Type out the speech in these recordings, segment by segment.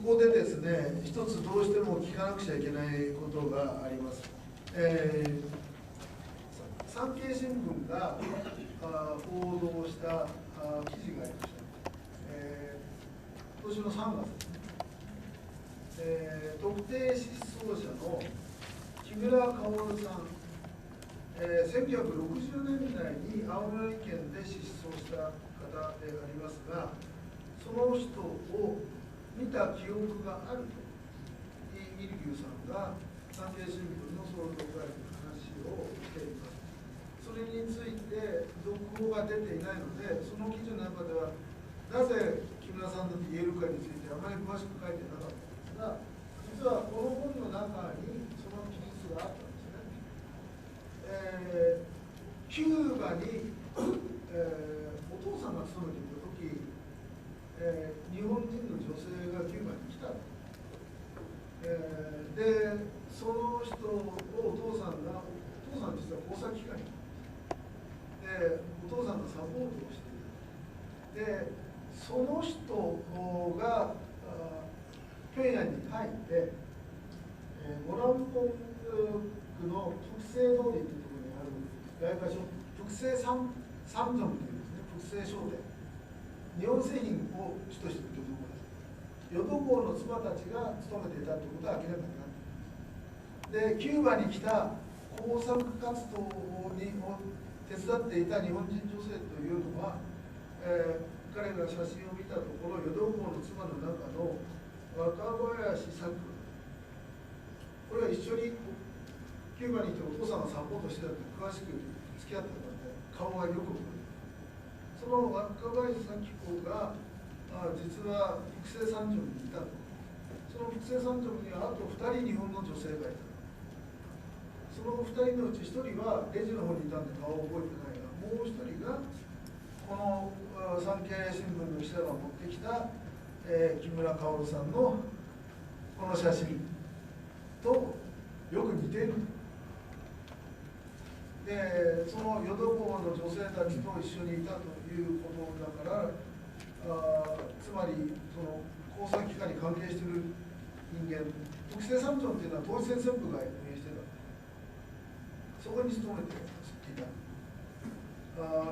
こでですね、一つどうしても聞かなくちゃいけないことがあります。産経新聞が報道した記事がありました。今年の3月ですね、特定失踪者の木村薫さん、1960年代に青森県で失踪した方でありますが、その人を見た記憶があると、イ・イルギュさんが産経新聞の総読会で話をしています。それについて続報が出ていないので、その記事の中ではなぜ木村さんだと言えるかについてあまり詳しく書いてなかったんですが、実はこの本の中にその記述があったんですね。キューバに、お父さんが勤めていた時、日本人の女性がキューバに来た。で、その人をお父さん実は工作機関にで、お父さんがサポートをしている。で、その人が平壌に帰って、モランポン区の徳清通りというところにある外貨商、徳清三条というですね、徳清商店、日本製品を主としているところです。淀坊の妻たちが勤めていたということは明らかになっています。で、キューバに来た工作活動に手伝っていた日本人女性というのは、彼が写真を見たところ、淀坊の妻の中の若林咲子、これは一緒にキューバに行ってお父さんがサポートしてたって詳しく付き合ってたので、顔がよく覚えてる。その若林咲子が実は福生三条にいたと。その福生三条にはあと2人日本の女性がいた。その2人のうち1人はレジの方にいたんで顔を覚えてないが、もう1人がこの産経新聞の記者が持ってきた、木村薫さんのこの写真とよく似ている。で、その淀坊の女性たちと一緒にいたということだから、つまりその工作機関に関係している人間、徳清三条っていうのは統一戦線部が運営してた。そこに勤めていた。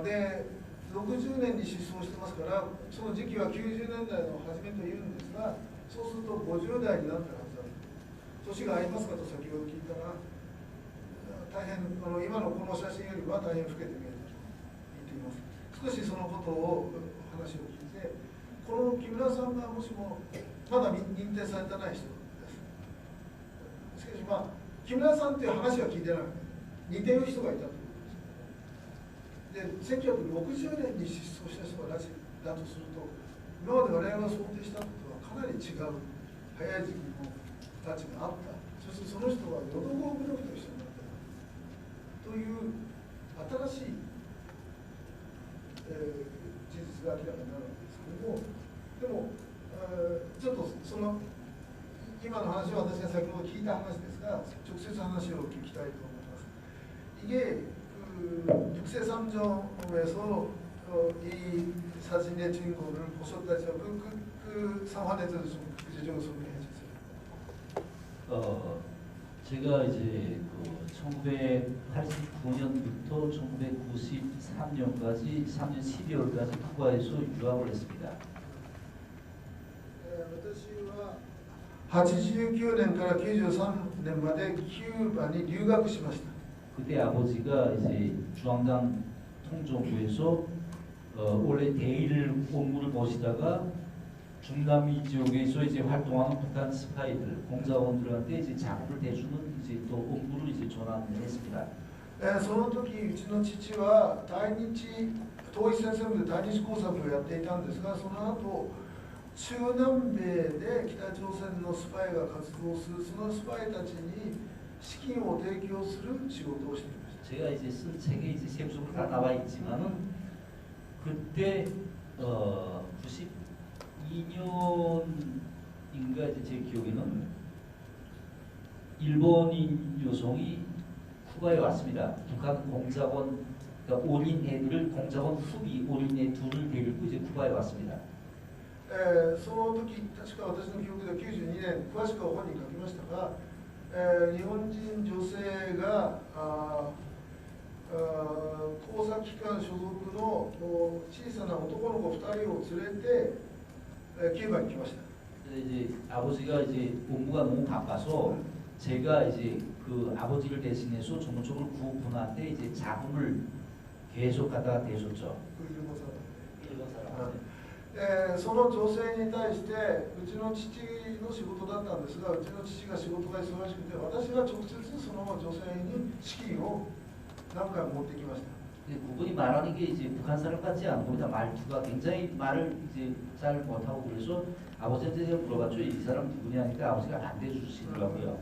で、60年に失踪してますから、その時期は90年代の初めというんですが、そうすると50代になったはずだと。年が合いますかと先ほど聞いたら、大変今のこの写真よりは大変老けて見えると言っています。少しそのことを話を聞いて、この木村さんがもしもまだ認定されてない人です。しかし木村さんという話は聞いてない。似てる人がいたということです。で、1960年に失踪した人がだとすると、今まで我々が想定したことはかなり違う早い時期のたちがあった。そしてその人は淀坊グループと一緒になっているという新しい、事実が明らかになるわけですけれども、でも、ちょっとその今の話は私が先ほど聞いた話ですが、直接話を聞きたいと思います。이게 육세삼정에서 이 사진의 주인공을 보셨다죠. 그 상황에 대해서 좀 구체적으로 설명해 주세요. 제가 이제 1989년부터 1993년까지 3년 12월까지 쿠바에서 유학을 했습니다. 89年から93年までキューバに留学しました。 그때 아버지가 이제 중앙당 통정부에서 원래 대일 업무를 보시다가 중남미 지역에서 이제 활동하는 북한 스파이들, 공작원들한테 이제 작품을 대주는 이제 또 업무를 이제 전환했습니다. その時うちの父は対日統一戦線部で対日工作をやっていたんですが、その後中南米で北朝鮮のスパイが活動する、そのスパイたちに資金を提供する仕事をしていました。 제가 이제 쓴 책에 이제 세부적으로 다 나와 있지만은 그때 92년인가 이제 제 기억에는 일본인 여성이 쿠바에 왔습니다. 북한 공작원, 그러니까 올인 애들을 공작원 후비 올인 애 둘을 데리고 이제 쿠바에 왔습니다. その時確か私の記憶で92年詳しくは本に書きましたが、日本人女性が工作機関所属の小さな男の子2人を連れてキューバに来ました。 이제 아버지가 이제 업무가 너무 바빠서 제가 이제 그 아버지를 대신해서 전문적으로 구분한테 이제 자금을 계속 갖다가 대줬죠. 일본 사람. その女性に対してうちの父の仕事だったんですが、うちの父が仕事が忙しくて私が直接その女性に資金を何回も持ってきました。 그분이 말하는 게 이제 북한 사람 같지 않습니다. 말투가 굉장히 말을 이제 잘 못하고 그래서 아버지한테 제가 물어봤죠. 이 사람 누구냐 하니까 아버지가 안 대주시더라고요.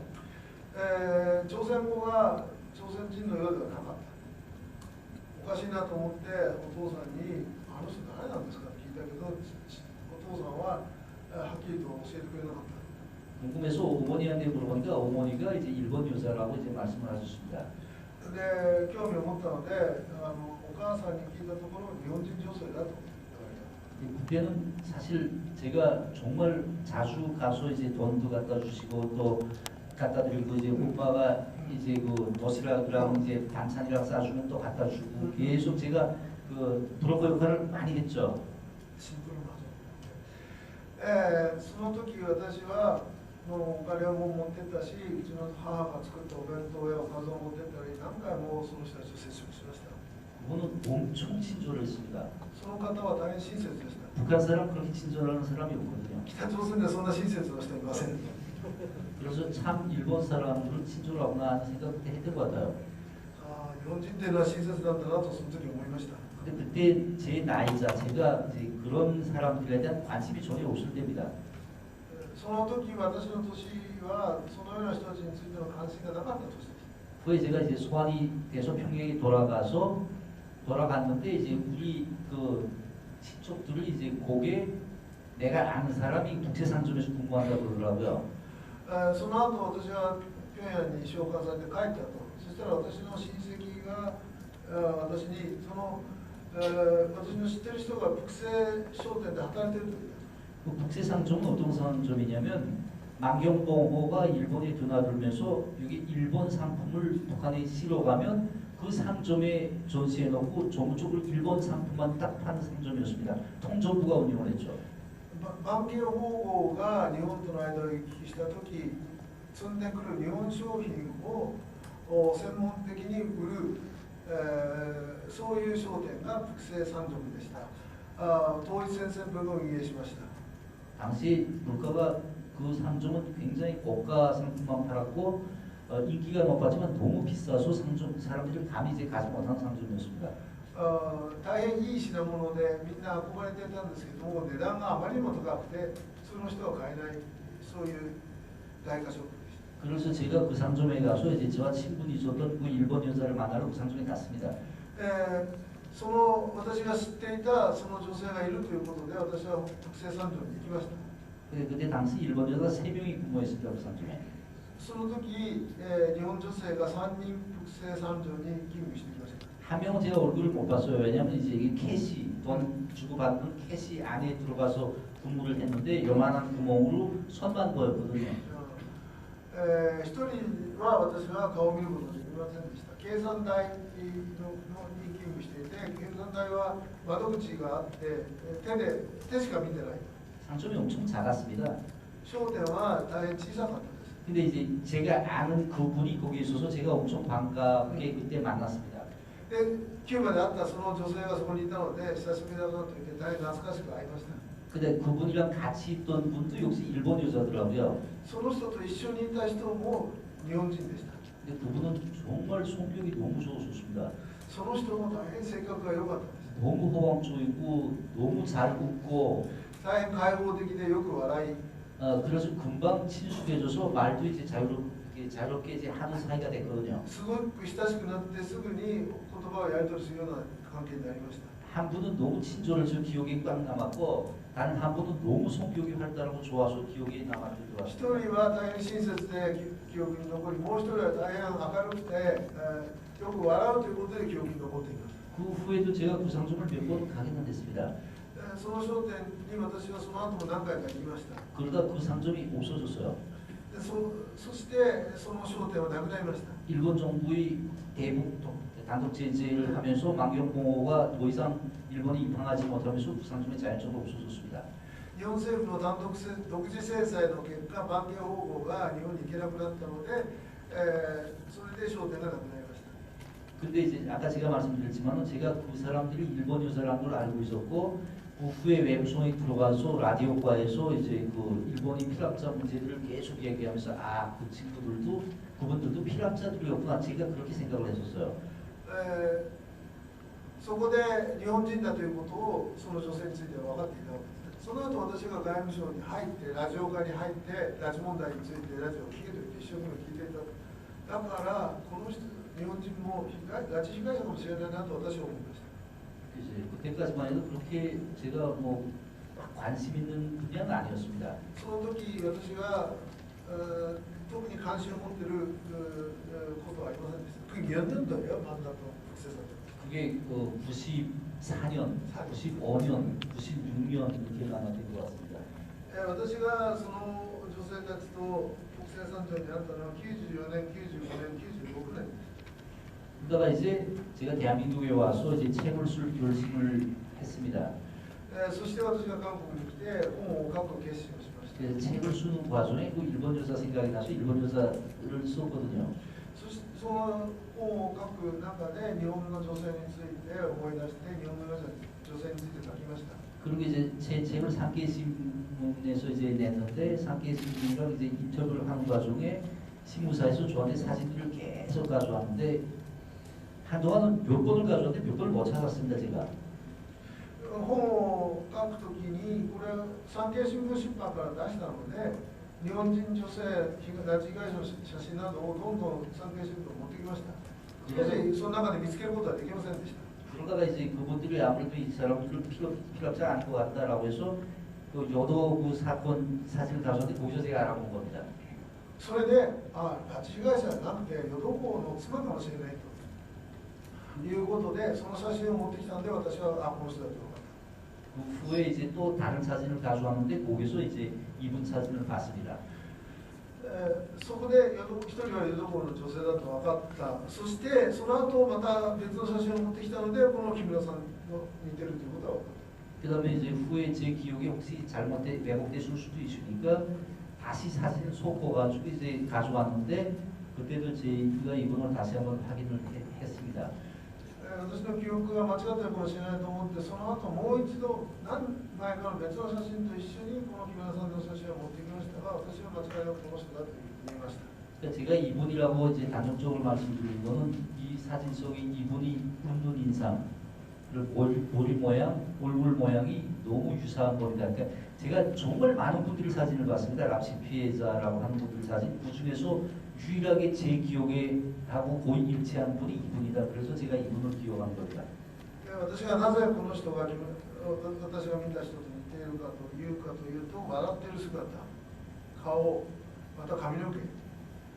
朝鮮語が朝鮮人のようではなかった。おかしいなと思ってお父さんに「あの人誰なんですか?」って聞いたけど、お父さんははっきりと教えてくれなかった。 궁금해서 어머니한테 물어보니까 어머니가 이제 일본 여자라고 이제 말씀을 하셨습니다. で興味を持ったのでお母さんに聞いたところ日本人女性だと言われた。 그때는 사실 제가 정말 자주 가서 이제 돈도 갖다 주시고 또 갖다 드리고 이제 오빠가 이제 그 도시락이랑 이제 반찬이랑 싸주면 또 갖다 주고 계속 제가 그 브로커 역할을 많이 했죠. シンプルなその時私はもうお金を持ってったし、うちの母が作ったお弁当やおかずを持ってったり何回もその人たちと接触しました。 그분은 엄청 친절했습니다. その方は大変親切でした。 북한 사람 그렇게 친절한 사람이 없거든요. 北朝鮮でそんな親切な人いません。 그래서 참 일본 사람들은 친절하구나 하는 생각 그때 했던 것 같아요. 日本人っていうのは親切なんだなとその時思いました。 근데 그때 제 나이자 제가 이제 그런 사람들에 대한 관심이 전혀 없을 때입니다. その時私の年はそのような人たちについての関心がなかった年です。 후에 제가 이제 소환이 돼서 평양에 돌아갔는데 이제 우리 그 친척들을 이제 고개 내가 아는 사람이 국제상점에서 근무한다고 그러더라고요. その後私は平壌に召喚されて帰ったと。そしたら私の親戚が私に私の知ってる人が北西商店で働いてると言った。 그 국제상점은 어떤 상점이냐면 만경봉호가 일본에 드나들면서 여기 일본 상품을 북한에 실어가면 그 상점에 전시해 놓고 전부적으로 일본 상품만 딱 파는 상점이었습니다. 통정부가 운영을 했죠. 万景方号が日本との間を行き来した時積んでくる日本商品を専門的に売る、そういう商店が北西三条でした。統一戦線部が運営しました。 당시 물가가 그 상점은 굉장히 고가 상품만 팔았고 인기가 높았지만 너무 비싸서 상점 사람들이 감히 이제 가지 못한 상점이었습니다. 大変いい品物でみんな憧れてたんですけども値段があまりにも高くて普通の人は買えないそういう大価ショップでした。 그래서 제가 그 상점에 가서 이제 저와 친분이 있었던 그 일본 여자를 만나러 그 상점에 갔습니다. その私が知っていたその女性がいるということで私は北西三条に行きました。 그때 당시 일본 여자 3명이 근무했습니다. 그 상점에. その時、日本女性が3人北西三条に勤務してきました。 한 명은 제가 얼굴을 못 봤어요. 왜냐하면 이제 이게 캐시 돈 주고 받는 캐시 안에 들어가서 근무를 했는데 요만한 구멍으로 손만 보였거든요. 一人は私は顔を見ることができませんでした。計算台に勤務していて、計算台は窓口があって、手しか見てない。 상점이 엄청 작았습니다. 商店は大変小さかったです。 근데 이제 제가 아는 그분이 거기 있어서 제가 엄청 반갑게 그때 만났습니다. で、キューバで会ったその女性がそこにいたので、久しぶりだなと言って大変懐かしく会いました。 근데 그분이랑 같이 있던 분도 역시 일본 여자더라고요. その人と一緒にいた人も日本人でした。 근데 그분은 정말 성격이 너무 좋으셨습니다. その人も大変性格が良かったです。 너무 호황적이고 너무 잘 웃고 大変開放的でよく笑い、 그래서 금방 친숙해져서 말도 이제 자유롭게 이제 하는 사이가 됐거든요. すごく親しくなってすぐに言葉をやり取りするような関係になりました。 한 분은 너무 친절해서 기억에 꽉 남았고 다른 한 분은 너무 성격이 활달하고 좋아서 기억에 남았던 것 一 같습니다. 人は大変親切で記憶に残り、もう一人は大変明るくて、よく笑うということで記憶に残っています。 그 후에도 제가 그 상점을 몇 번 가게는 됐습니다. その商店に私はその後も何回か行きました。 그러다 그 상점이 없어졌어요. でそしてその商店はなくなりました。 일본 정부의 대북 단독 제재를 하면서 만경공호가 더 이상 일본이 입항하지 못하면서 그 상점이 자연적으로 없어졌습니다. 日本政府の独自制裁の結果、万華宝号が日本に行けなくなったので、それで商店がなくなりました。 근데 이제 아까 제가 말씀드렸지만 제가 그 사람들이 일본 여자라는 걸 알고 있었고 그 후에 외부송이 들어가서 라디오과에서 이제 그 일본이 피랍자 문제들을 계속 얘기하면서 아 그 친구들도 그분들도 피랍자들이었구나 제가 그렇게 생각을 했었어요. そこで日本人だということをその女性については分かっていたわけです。その後私が外務省に入ってラジオ課に入って拉致問題についてラジオを聞けと言って一生懸命聞いていた。だからこの人日本人も拉致被害者かもしれないなと私は思いました。 이제 그때까지만 해도 그렇게 제가 뭐 관심 있는 분야는 아니었습니다. その時私が特に関心を持っていることはありませんでした。그게 몇 년도예요? 만다토 북새선. 그게 94년, 95년, 96년 이렇게 아마 된 것 같습니다. 私がその女性たちと国政山頂に会ったのは94年、95年、96年。 그러다가 이제 제가 대한민국에 와서 이제 책을 쓸 결심을 했습니다. そして私が韓国に来て本を書く決心をしました。 그래서 책을 쓰는 과정에 그 일본 여자 생각이 나서 일본 여자를 썼거든요. その本を書く中で日本の女性について思い出して日本の女性について書きました。 그리고 이제 제 책을 산케이신문에서 이제 냈는데 산케이신문이랑 이제 인터뷰를 하는 과정에 신문사에서 저한테 사진들을 계속 가져왔는데 한동안은 몇 번을 가져왔는데 몇 번을 못 찾았습니다 제가. 本を書くときにこれ産経新聞出版から出したので日本人女性拉致被害者の写真などをどんどん産経新聞持ってきました。しかしその中で見つけることはできませんでした。 그러다가 이제 그분들이 아무래도 이 사람들은 필요하지 않을 것 같다라고 해서 그 여도 그 사건 사진을 가져왔는데 거기서 제가 알아본 겁니다. それで拉致被害者じゃなくて淀公の妻かもしれないということでその写真を持ってきたので私はこの人だと分かった。 그 후에 이제 또 다른 사진을 가져왔는데 거기서 이제 이분 사진을 봤습니다. そこで一人は淀公の女性だと分かった。そしてその後また別の写真を持ってきたのでこの木村さんの似てるということは分かった。 그다음에 이제 후에 제 기억에 혹시 잘못돼 왜곡됐을 수도 있으니까 다시 사진을 섞어가지고 이제 가져왔는데 그때도 제가 이분을 다시 한번 확인을 했습니다. 私の記憶が間違ってるかもしれないと思ってその後もう一度何前かの別の写真と一緒にこの木村さんの写真を持ってきましたが私は間違いなくこの人だと言いました。 제가 이분이라고 이제 단정적으로 말씀드린 거는 이 사진 속에 이분이 웃는 인상, 머리 모양, 얼굴 모양이 너무 유사한 겁니다. 그러니까 제가 정말 많은 분들 사진을 봤습니다. 납치 피해자라고 하는 분들 사진. 그 중에서 유일하게 제 기억에 하고 거의 일치한 분이 이분이다. 그래서 제가 이분을 기억한 겁니다. 私がなぜこの人が私が見た人と似ているかというと笑っている姿、顔、また髪の毛。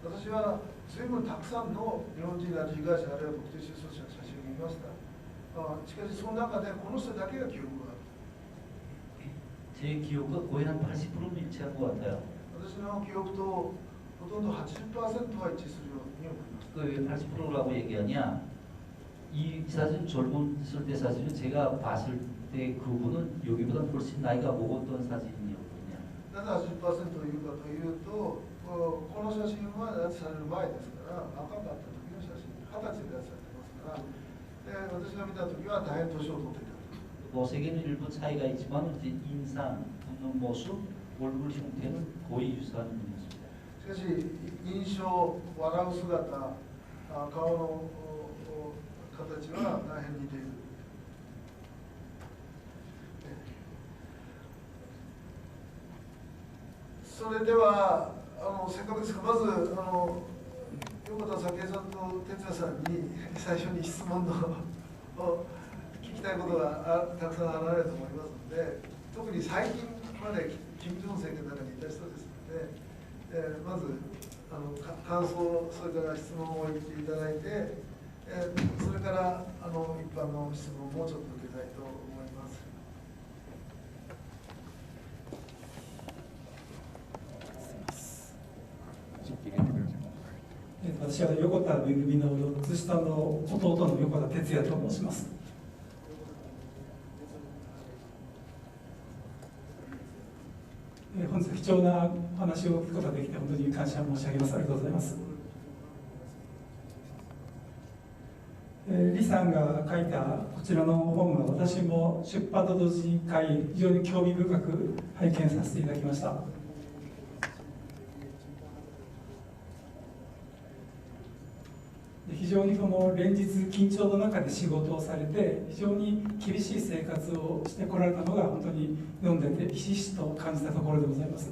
私は随分たくさんの日本人拉致被害者あるいは特定失踪者の写真を見ました。しかしその中でこの人だけが記憶がある。 제 기억과 거의 한 80%는 일치한 것 같아요. 私の記憶とほとんど 80% は一致するように思います。 그 왜 80%라고 얘기하냐? 이 사진 젊었을 때 사진은 제가 봤을 때 그분은 여기보다 훨씬 나이가 먹었던 사진이었거든요. なぜ 80% というかというと、この写真は拉致される前ですから、若かった時の写真、20歳で拉致されてますから、で私が見た時は大変年を取っていた。 모색에는 일부 차이가 있지만 이제 인상, 웃는 모습, 얼굴 형태는 거의 유사한 분이었습니다. しかし印象、笑う姿、顔の形は大変似ている。それではせっかくですがまず横田早紀江さんと哲也さんに最初に質問を聞きたいことがたくさんあられると思いますので、特に最近まで金正恩政権の中にいた人ですので、まず感想、それから質問を言っていただいて、それから一般の質問もちょっと受けたいと思います。私は横田めぐみの4つ下の弟の横田哲也と申します。本日貴重なお話を聞くことができて本当に感謝申し上げます。ありがとうございます。李さんが書いたこちらの本は私も出版と同時に買い非常に興味深く拝見させていただきました。非常にこの連日緊張の中で仕事をされて非常に厳しい生活をしてこられたのが本当に読んでてひしひしと感じたところでございます。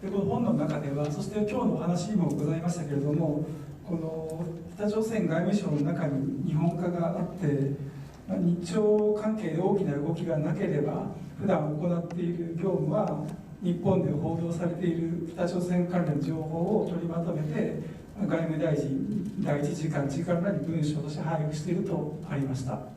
でこの本の中ではそして今日のお話にもございましたけれども、この北朝鮮外務省の中に日本化があって日朝関係で大きな動きがなければ普段行っている業務は日本で報道されている北朝鮮関連情報を取りまとめて外務大臣第一次官時間らに文書として配布しているとありました。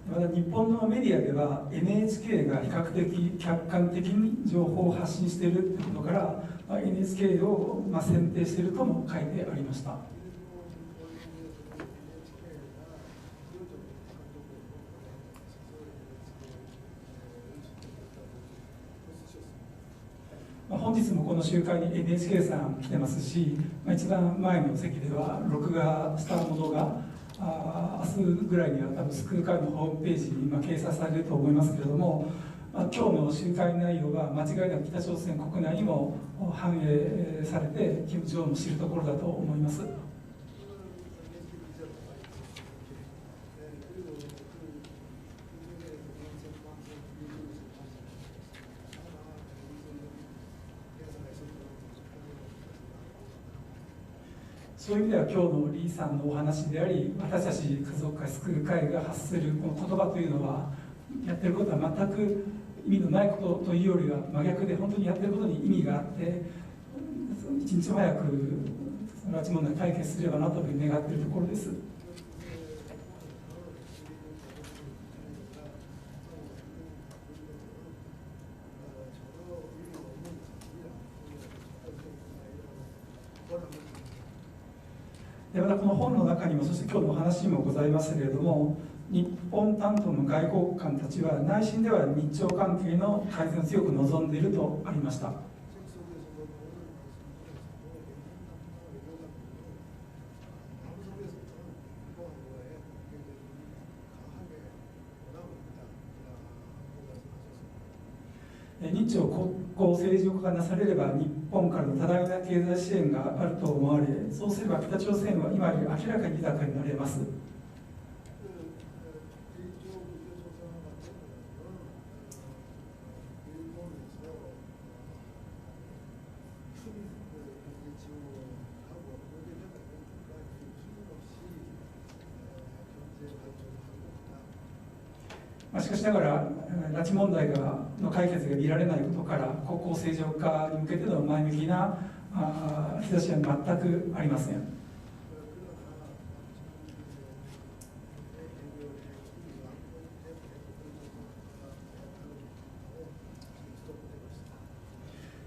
また日本のメディアでは NHK が比較的客観的に情報を発信しているということから、NHK を選定しているとも書いてありました。本日もこの集会に NHK さん来てますし、一番前の席では録画したものが明日ぐらいには多分スクール会のホームページに掲載されると思いますけれども、今日の集会内容は間違いなく北朝鮮国内にも反映されて金正恩も知るところだと思います。そういう意味では今日の李さんのお話であり、私たち家族会救う会が発するこの言葉というのは、やってることは全く意味のないことというよりは真逆で、本当にやってることに意味があって、一日も早く拉致問題解決すればなというふうに願っているところです。でまたこの本の中にも、そして今日のお話にもございましたけれども、日本担当の外交官たちは内心では日朝関係の改善を強く望んでいるとありました。日朝国交正常化がなされれば日本からの多大な経済支援があると思われ、そうすれば北朝鮮は今より明らかに豊かになれます。しかしながら拉致問題の解決が見られないことから国交正常化に向けての前向きな兆しは全くありません。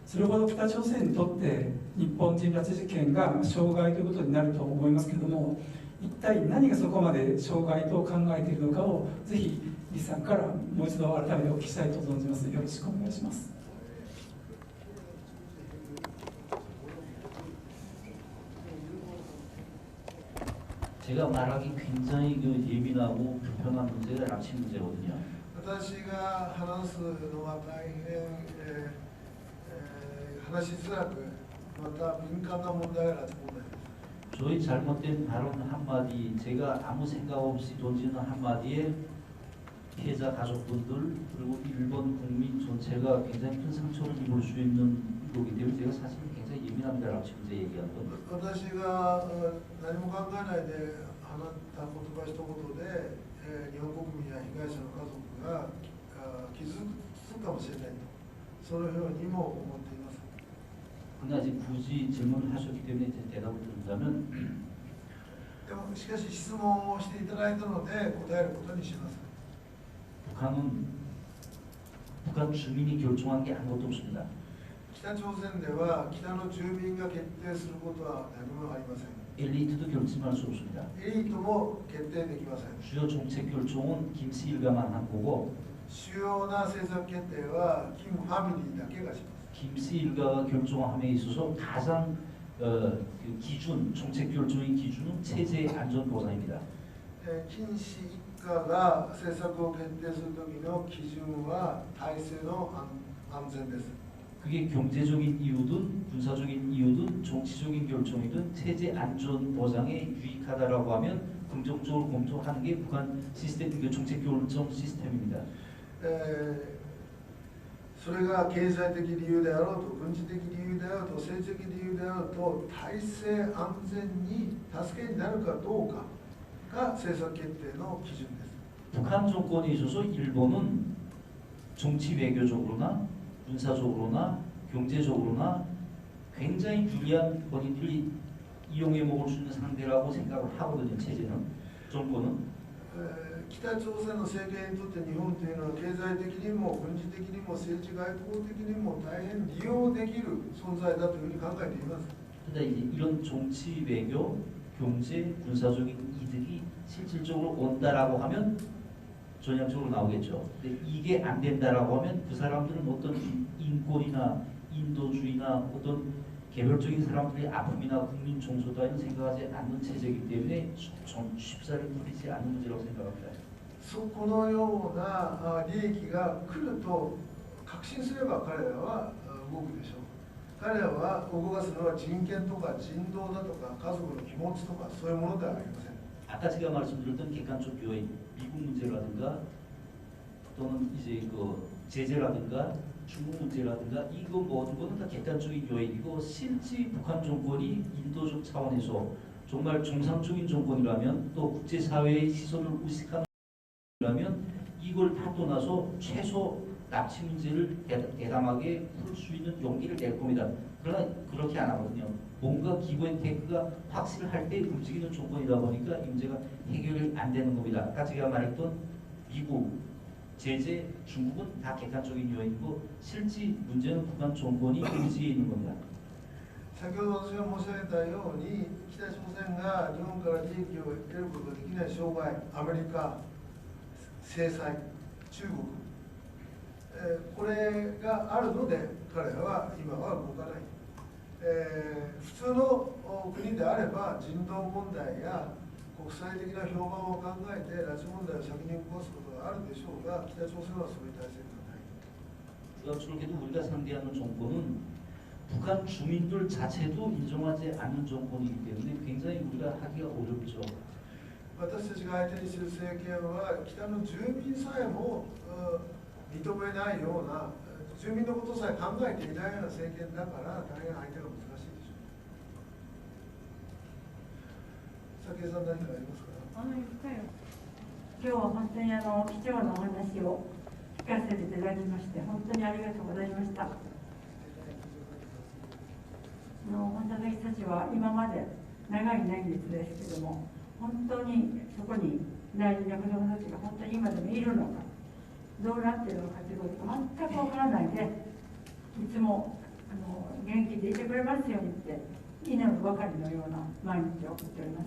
それほど北朝鮮にとって日本人拉致事件が障害ということになると思いますけれども、一体何がそこまで障害と考えているのかをぜひ李さんからもう一度改めてお聞きしたいと存じます。よろしくお願いします。제가 말하기 굉장히 예민하고 불편한 문제가拉致문제거든요. 私が話すのは大変、話しづらく、また敏感な問題が拉致問題です。 저희 잘못된 발언 한마디, 제가 아무 생각 없이 던지는 한마디에 피해자 가족분들 그리고 일본 국민 전체가 굉장히 큰 상처를 입을 수 있는 거기 때문에 제가 사실 굉장히 굉장히 예민합니다라고 지금 이제 얘기하는 건 私が何も考えないで放った言葉一言で、日本国民や被害者の家族が傷つくかもしれないと、そのようにも思っています。 근데 아직 굳이 질문을 하셨기 때문에 이제 대답을 드린다면 でもしかし質問をしていただいたので答えることにします。 북한 주민이 결정한 게 아무것도 없습니다. 北朝鮮では北の住民が決定することは何もありません。 엘리트도 결심할 수 없습니다. エリートも決定できません。 주요 정책 결정은 김씨 일가만 한 거고 主要な政策決定はキムファミリーだけがします。 김씨 일가가 결정함에 있어서 가장 그 기준, 정책 결정의 기준은 체제 안전 보장입니다. 金氏一家が政策を決定する時の基準は体制の安全です。 그게 경제적인 이유든 군사적인 이유든 정치적인 결정이든 체제 안전 보장에 유익하다라고 하면 긍정적으로 검토하는 게 북한 시스템, 그 정책 결정 시스템입니다. それが経済的理由であろうと軍事的理由であろうと政治的理由であろうと体制安全に助けになるかどうかが政策決定の基準です。 북한 정권에 있어서 일본은 정치 외교적으로나 군사적으로나 경제적으로나 굉장히 유리한 본인들이 이용해 먹을 수 있는 상대라고 생각을 하거든요. 체제는 정권은. 北朝鮮の政権にとって日本というのは経済的にも軍事的にも政治外交的にも大変利用できる存在だというふうに考えています。 근데 이제 이런 정치 외교, 경제, 군사적인 이득이 실질적으로 온다라고 하면 전향적으로 나오겠죠. 근데 이게 안 된다라고 하면 그 사람들은 어떤 인권이나 인도주의나 어떤 개별적인 사람들의 아픔이나 국민 정서 따위는 생각하지 않는 체제이기 때문에 쉽사리 풀리지 않는 문제라고 생각합니다. このような利益が来ると確信すれば彼らは動くでしょう。彼らは動かすのは人権とか人道だとか家族の気持ちとかそういうものではありません。 아까 제가 말씀드렸던 객관적 요인, 미국 문제라든가 또는 이제 그 제재라든가 중국 문제라든가 이거 모든 것은 다 객관적인 요인이고 실제 북한 정권이 인도적 차원에서 정말 정상적인 정권이라면 또 국제사회의 시선을 의식하는 정권이라면 이걸 받고 나서 최소 납치 문제를 대담하게 풀 수 있는 용기를 낼 겁니다. 그러나 그렇게 안 하거든요. 뭔가 기브앤테이크가 확실할 때 움직이는 정권이다 보니까 이 문제가 해결이 안 되는 겁니다. 아까 제가 말했던 미국, 제재, 중국은 다 객관적인 요인이고 실제 문제는 북한 정권이 의지에 있는 겁니다. 先ほど私が申し上げたように北朝鮮が日本から利益を得ることができない障害、アメリカ、制裁、中国、これがあるので彼らは今は動かない。普通の国であれば人道問題や国際的な評判を考えて拉致問題を先に動かすことがあるでしょうが北朝鮮はそういう体制ではない。 불가출하게도 우리가 상대하는 정권은 북한 주민들 자체도 인정하지 않는 정권이기 때문에 굉장히 우리가 하기가 어렵죠. 私たちが相手にする政権は北の住民さえも認めないような住民のことさえ考えていないような政権だから大変相手が難しいでしょう。早紀江さん何かありますか？今日は本当に貴重なお話を聞かせていただきまして本当にありがとうございました。私たちは今まで長い年月ですけども本当にそこに大事な子どもたちが本当に今でもいるのかどうなっているのかということが全くわからないでいつも元気でいてくれますようにって祈るばかりのような毎日を送っております。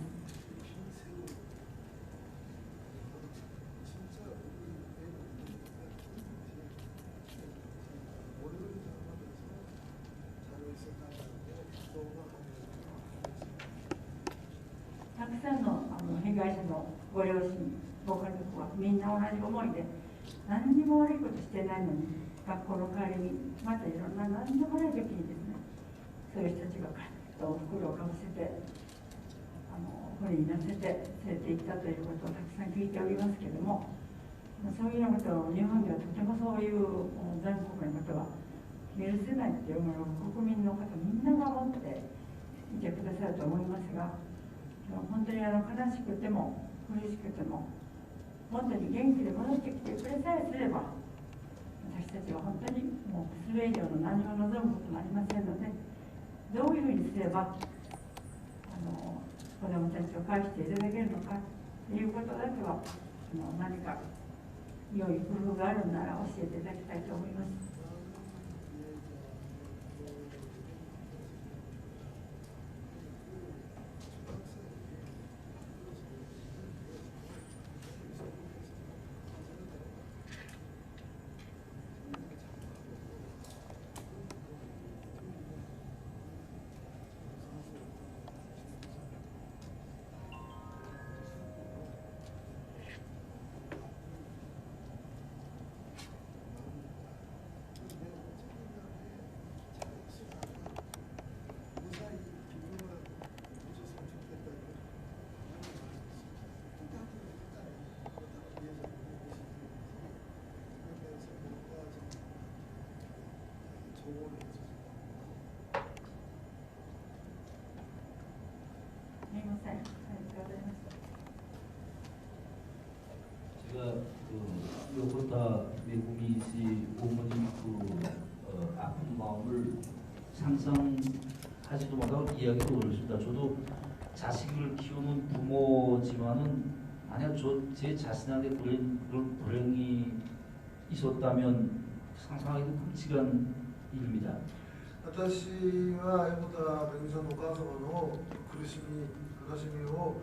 たくさんの被害者のご両親、ご家族はみんな同じ思いで何にも悪いことしてないのに学校の帰りにまたいろんな何でもない時にですねそういう人たちがカッと袋をかぶせて不利になせて連れて行ったということをたくさん聞いておりますけれどもそういうようなことを日本ではとてもそういう残酷なことは許せないっていうのを国民の方みんなが思っていてくださると思いますが、本当に悲しくても苦しくても本当に元気で戻ってきてくれさえすれば、私たちは本当にもうそれ以上の何を望むこともありませんので、どういうふうにすれば子どもたちを返していただけるのかということだけは何か良い工夫があるなら教えていただきたいと思います。제가 요코타 메구미 씨 어머님 아픈 마음을 상상하지도 못하고 이야기도 어렵습니다. 저도 자식을 키우는 부모지만은 만약 제 자신한테 그런 불행이 있었다면 상상하기도 끔찍한 일입니다. 私は横田めぐみさんのお母様の苦しみ、悲しみを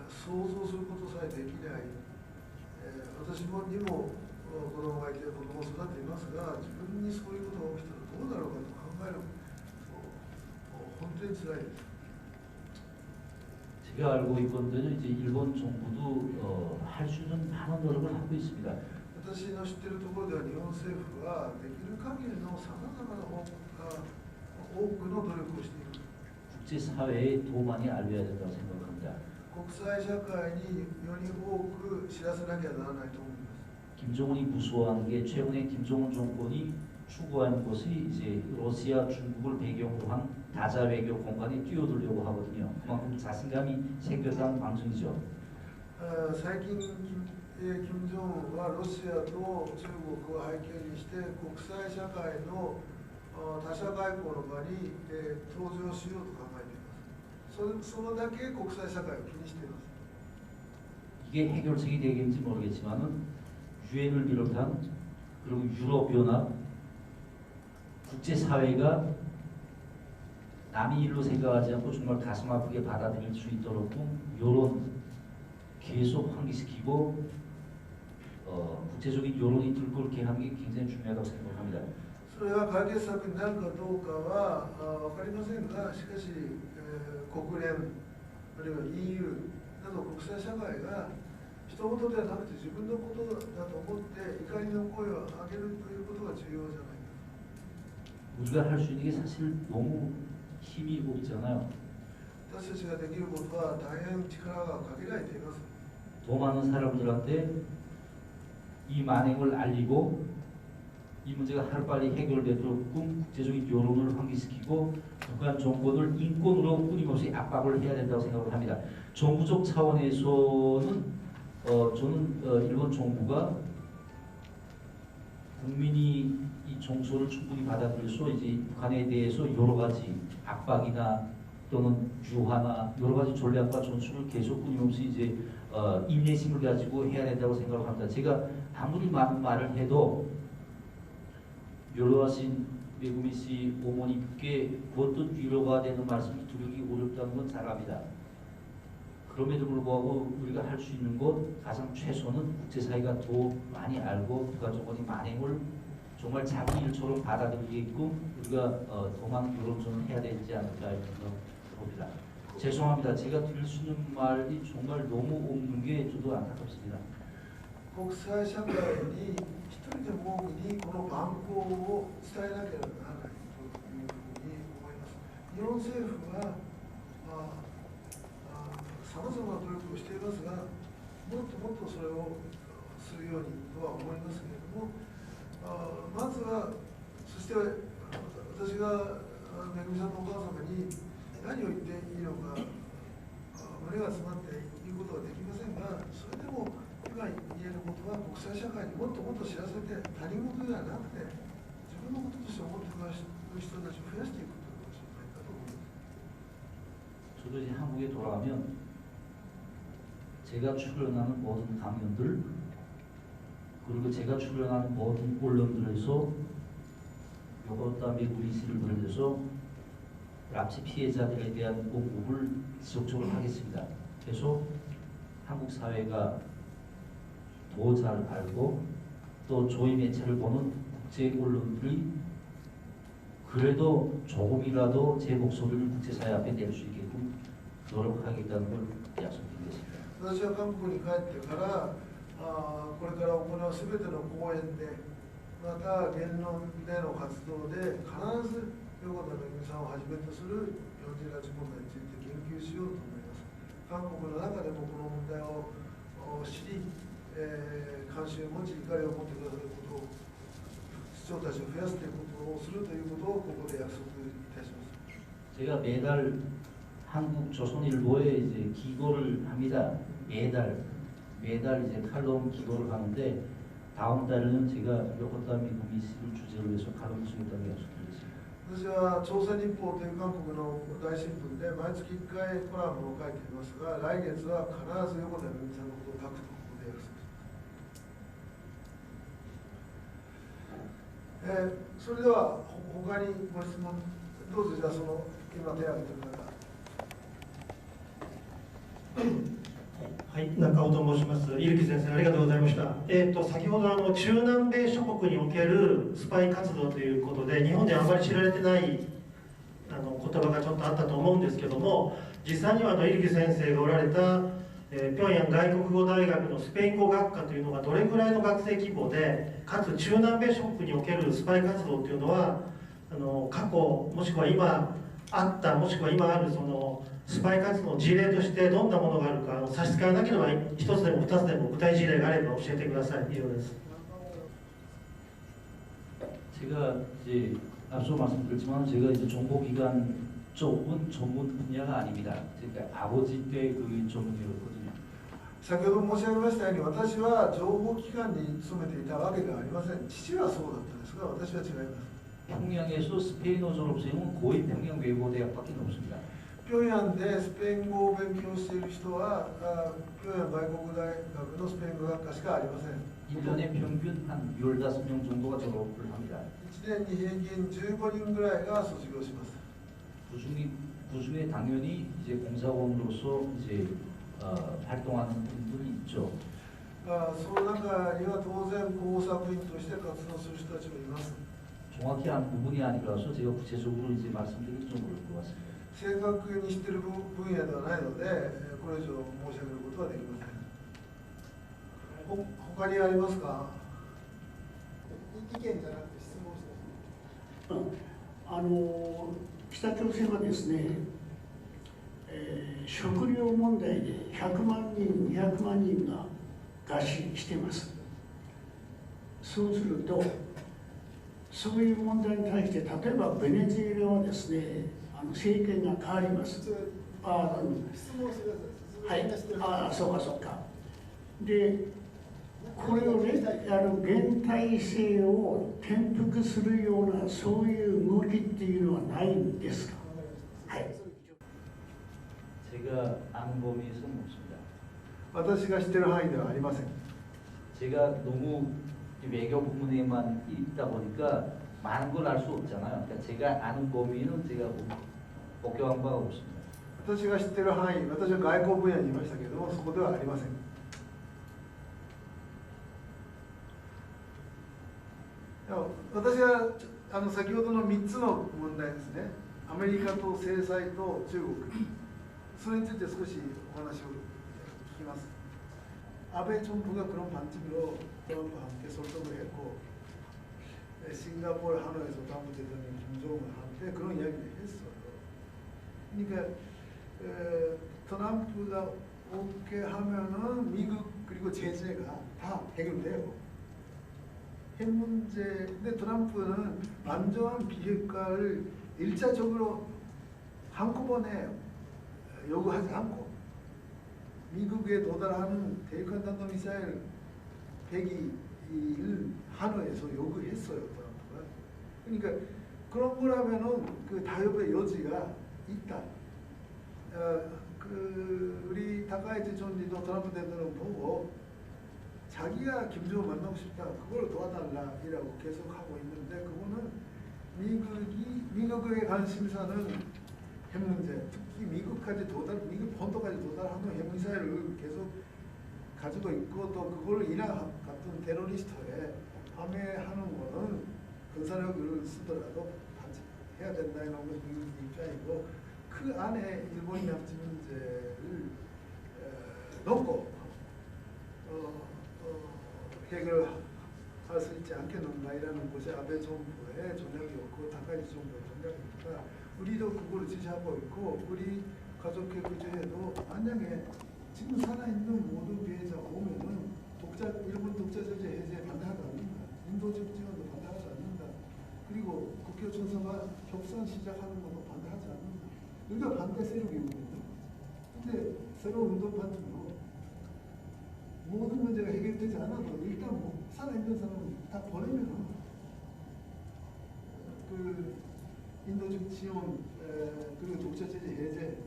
想像することさえできない。私にも子供がいて子供を育てていますが、自分にそういうことが起きたらどうだろうかと考える本当につらいです。 제가 알고 있거든요. 이제 일본 정부도 할 수 있는 많은 노력을 하고 있습니다. 私の知っているところでは日本政府はできる限りのさまざまな多くの努力をしている。 국제사회에 더 많이 알려야 된다고 생각합니다. 国際社会により多く知らせなきゃならないと思います。 김정은이 무서워하는 게 최근에 김정은 정권이 추구하는 것이 이제 러시아, 중국을 배경으로 한 다자 외교 공간에 뛰어들려고 하거든요. 그만큼 자신감이 생겼다는 방증이죠. 最近金正恩はロシアと中国を背景にして国際社会の他者外交の場に登場しようと考えています。そのだけ国際社会を気にしています。 이게 해결책이 되겠는지 모르겠지만은 유엔을 비롯한 그리고 유럽연합 국제사회가 남이 일로 생각하지 않고 정말 가슴 아프게 받아들일 수 있도록 여론 계속 환기시키고 국제적인 여론이 들끓게 하는 게 굉장히 중요하다고 생각합니다. それが解決策になるかどうかは分かりませんが、しかし、国連あるいは EU など国際社会が人事ではなくて自分のことだと思って怒りの声を上げるということが重要じゃないか。 우리가 할 수 있는 게 사실 너무 힘이 없잖아요. 私たちができることは大変力が限られています。 더 많은 사람들한테 이 만행을 알리고 이 문제가 하루빨리 해결되도록끔 국제적인 여론을 환기시키고 북한 정권을 인권으로 끊임없이 압박을 해야 된다고 생각을 합니다. 정부적 차원에서는 저는 일본 정부가 국민이 이 정서를 충분히 받아들여서 이제 북한에 대해서 여러 가지 압박이나 또는 유화나 여러 가지 전략과 전술을 계속 끊임없이 이제 인내심을 가지고 해야 된다고 생각을 합니다. 제가 아무리 많은 말을 해도 연로하신 메구미 씨 어머니께 어떤 위로가 되는 말씀을 드리기 어렵다는 건 잘 압니다. 그럼에도 불구하고 우리가 할 수 있는 것 가장 최소는 국제사회가 더 많이 알고 북한 정권이 만행을 정말 자기 일처럼 받아들이게끔 우리가 더 많은 여론전을 해야 되지 않을까 이런 생각합니다. 죄송합니다. 제가 드릴 수 있는 말이 정말 너무 없는 게 저도 안타깝습니다. 国際社会に一人でも多くにこの蛮行を伝えなければならないというふうに思います。日本政府はさまざまな努力をしていますが、もっともっとそれをするようにとは思いますけれども、まずはそして私がめぐみさんのお母様に何を言っていいのか胸が詰まって言うことはできませんが、それでも今言えることは国際社会にもっともっと知らせて、他人事ではなくて自分のこととして思って暮らしている人たちを増やしていくということじゃないかと思います。 저도 이제 한국에 돌아가면 제가 출연하는 모든 강연들 그리고 제가 출연하는 모든 언론들에서 요거다 미국 이슈를 들여서 납치 피해자들에 대한 공급을 지속적으로 하겠습니다. 계속 한국 사회가 더 잘 알고 또 조이 매체를 보는 국제 언론들이 그래도 조금이라도 제 목소리를 국제사회 앞에 낼 수 있게끔 노력하겠다는 걸 약속드리겠습니다. 私は韓国に帰ってからこれから行うすべての講演でまた言論での活動で必ず横田めぐみさんをはじめとする幼児拉致問題について言及しようと思います。韓国の中でもこの問題を知り、関心を持ち怒りを持ってくださることを市長たちを増やすということをするということをここで約束いたします。 제가 매달 한국 조선일보에 이제 기고를 합니다. 매달 이제 칼럼 기고를 하는데 다음 달에는 제가 요코타 미국 이슈를 주제로 해서 칼럼 쓰겠다고 약속드리겠습니다. 私は朝鮮日報という韓国の大新聞で毎月1回コラムを書いていますが、来月は必ず横田めぐみさんのことを書くとここで約束します。それでは他にご質問どうぞ。じゃあその今手を挙げてください。はい、中尾と申します。伊吹先生、ありがとうございました。先ほど中南米諸国におけるスパイ活動ということで、日本であまり知られてない言葉がちょっとあったと思うんですけども、実際には伊吹先生がおられた、平壌外国語大学のスペイン語学科というのがどれくらいの学生規模で、かつ中南米諸国におけるスパイ活動というのは過去もしくは今あったもしくは今あるそのスパイ活動の事例としてどんなものがあるか差し支えなければ一つでも二つでも具体事例があれば教えてください。以上です。 제가 이제 앞서 말씀드렸지만 제가 이제 정보기관 쪽은 전문 분야가 아닙니다. 그러니까 아버지 때 그 전문이었거든요. 先ほど申し上げましたように、私は情報機関に勤めていたわけではありません。父はそうだったんですが、私は違います。 평양에서 스페인어 졸업생은 거의 평양 외고대학밖에 없습니다. 平壌でスペイン語を勉強している人は平壌外国大学のスペイン語学科しかありません。 1년에 평균 한 15명 정도가 졸업을 합니다. 1年に平均15人ぐらいが卒業します。 그중에 당연히 이제 공사원으로서 이제 활동하는 분들이 있죠. その中には当然工作員として活動する人たちもいます。 정확히 아는 부분이 아니라서 제가 구체적으로 이제 말씀드리기 좀 어려울 것 같습니다. 正確に知っている分野ではないので、これ以上申し上げることはできません。他にありますか？意見じゃなくて質問して北朝鮮はですね、食料問題で100万人、200万人が餓死しています。そうすると、そういう問題に対して、例えばベネズエラはですね、政権が変わります。質問してください。はい、そうかそうか。で、これをね、現体制を転覆するような、そういう動きっていうのはないんですか？はい。 제가 아는 범위에서는 없습니다. 私が知っている範囲ではありません。 제가 너무 외교 부문에만 있다 보니까 많은 걸 알 수 없잖아요. 그러니까 제가 아는 범위는 제가 복교한 바가 없습니다. 私が知っている範囲、私は外交分野にいましたけれども、そこではありません。私は先ほどの3つの問題ですね、アメリカと制裁と中国、それについて少しお話を聞きます。아베 정부가 그런 관점으로 트럼프와 함께 설득을 했고, 싱가포르 하노이에서 트럼프 대통령이 김정은과 함께 그런 이야기를 했어요. 그러니까 트럼프가 오케이 하면은 미국 그리고 제재가 다 해결돼요. 핵 문제인데 트럼프는 완전한 비핵화를 일차적으로 한꺼번에 요구하지 않고 미국에 도달하는 대륙간 탄도미사일 100기를 한화에서 요구했어요, 트럼프가. 그러니까 그런 거라면은 그 타협의 여지가 있다. 우리 다카이치 총리도 트럼프 대통령 보고 자기가 김정은 만나고 싶다, 그걸 도와달라 이라고 계속 하고 있는데, 그거는 미국의 관심사는 핵 문제, 특히 미국 본토까지 도달하는 핵미사일을 계속 가지고 있고, 또 그걸 이란 같은 테러리스트에 함해하는 거는 군사력을 쓰더라도 해야 된다 이런 것이 미국 입장이고, 그 안에 일본이 납치 문제를 넣고 해결할 수 있지 않겠는가이라는 것이 아베 정부의 전략이었고 다카이치 정부의 전략이니까 우리도 그걸 지지하고 있고, 우리 가족회 구제에도 만약에 지금 살아있는 모든 피해자가 오면은 일본 독자제재 해제 반대하지 않는다. 인도적 지원도 반대하지 않는다. 그리고 국교 천사가 협상 시작하는 것도 반대하지 않는다. 우리가 반대 세력이거든요. 근데 새로운 운동파들도 모든 문제가 해결되지 않아도 일단 뭐 살아있는 사람은 다 보내면은 그 인도적 지원 그리고 독자제재 해제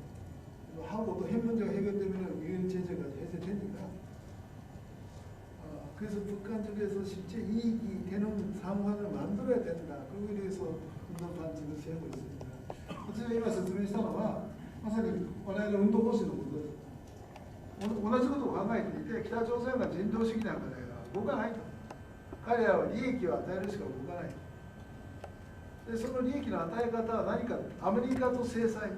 하고 또 핵 문제가 해결되면은 유엔 제재까지 해제되니까 그래서 북한 쪽에서 실제 이익이 되는 상황을 만들어야 된다. 그걸 위해서 운동반칙을 세우고 있습니다. 제가今説明したのはまさに我々の運動方針のことです。同じことを考えていて、北朝鮮が人道主義なんかでは動かないと。彼らは利益を与えるしか動かない。でその利益の与え方は何か、アメリカと制裁。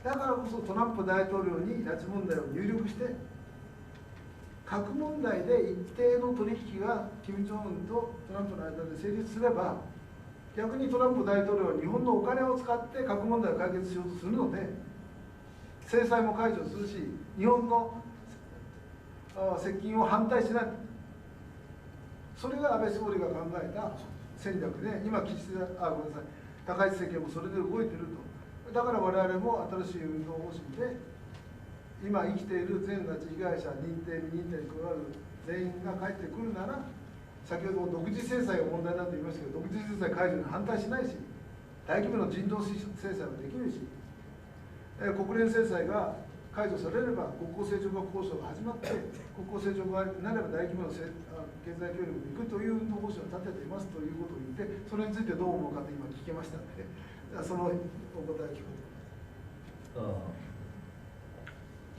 だからこそトランプ大統領に拉致問題を入力して、核問題で一定の取引が金正恩とトランプの間で成立すれば、逆にトランプ大統領は日本のお金を使って核問題を解決しようとするので、制裁も解除するし、日本の接近を反対しない。それが安倍総理が考えた戦略で、今ごめんなさい、高市政権もそれで動いていると。だから我々も新しい運動方針で、今生きている全拉致被害者、認定、未認定に加わる全員が帰ってくるなら、先ほど独自制裁が問題だと言いましたけど、独自制裁解除に反対しないし、大規模な人道制裁もできるし、国連制裁が解除されれば国交正常化交渉が始まって、国交正常化になれば大規模な経済協力に行くという運動方針を立てていますということを言って、それについてどう思うかと今聞けましたので、そのお答えを聞く。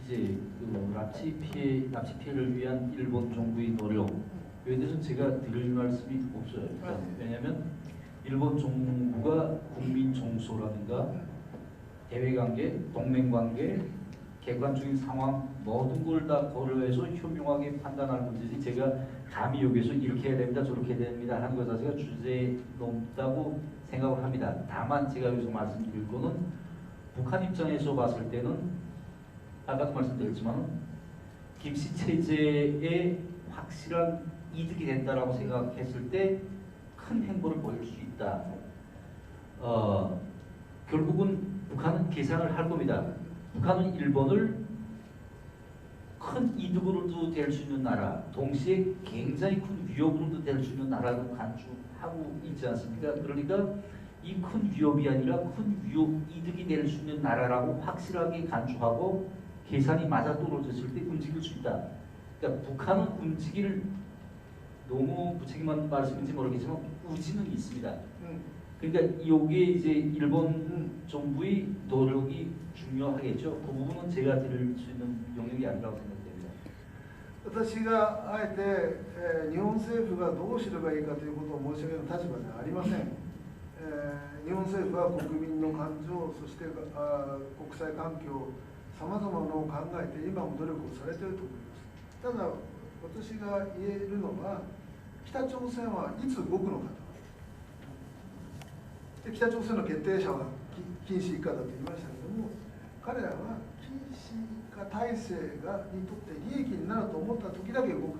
이제 그 납치 피해를 위한 일본 정부의 노력, 여기에 대해서는 제가 드릴 말씀이 없어요. 왜냐하면 일본 정부가 국민 정서라든가 대외관계, 동맹관계, 객관적인 상황 모든 걸 다 고려해서 현명하게 판단할 문제지, 제가 감히 여기서 이렇게 해야 됩니다, 저렇게 해야 됩니다 하는 것 자체가 주제에 넘다고 생각을 합니다. 다만 제가 여기서 말씀드릴 거는, 북한 입장에서 봤을 때는 아까도 말씀드렸지만 김씨 체제에 확실한 이득이 된다라고 생각했을 때 큰 행보를 보일 수 있다. 결국은 북한은 계산을 할 겁니다. 북한은 일본을 큰 이득으로도 될 수 있는 나라, 동시에 굉장히 큰 위협으로도 될 수 있는 나라로 간주하고 있지 않습니까? 그러니까 이 큰 위협이 아니라 큰 이득이 될 수 있는 나라라고 확실하게 간주하고 계산이 맞아떨어졌을 때 움직일 수 있다. 그러니까 북한은 움직일, 너무 무책임한 말씀인지 모르겠지만 우지는 있습니다. 그러니까 이게 이제 일본 정부의 노력이 중요하겠죠. 그 부분은 제가 드릴 수 있는 영역이 아니라고 생각됩니다. 私があえて、日本政府がどうすればいいかということを申し上げる立場ではありません。日本政府は国民の感情、そして国際環境、さまざまなのを考えて今も努力をされていると思います。ただ私が言えるのは、北朝鮮はいつ動くのかと。北朝鮮の決定者は禁止以下だと言いましたけども、彼らは禁止以下体制にとって利益になると思った時だけ動く。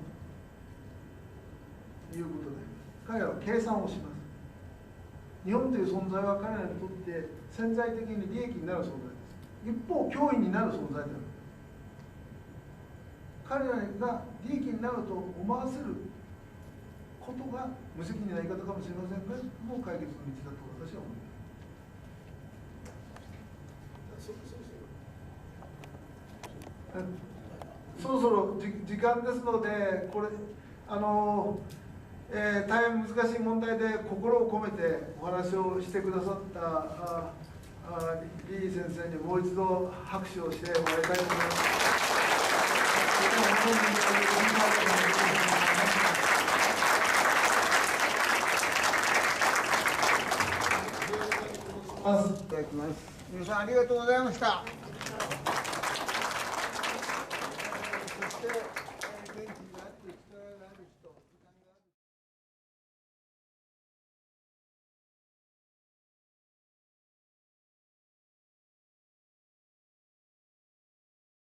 いうことで、彼らは計算をします。日本という存在は彼らにとって潜在的に利益になる存在です。一方、脅威になる存在である。彼らが利益になると思わせることが無責任な言い方かもしれませんが、もう解決の道だと私は思います。そろそろ時間ですので、これ大変難しい問題で心を込めてお話をしてくださったリー先生にもう一度拍手をしてもらいたいと思います。いただきます。皆さんありがとうございました。そして元気になって力がある人。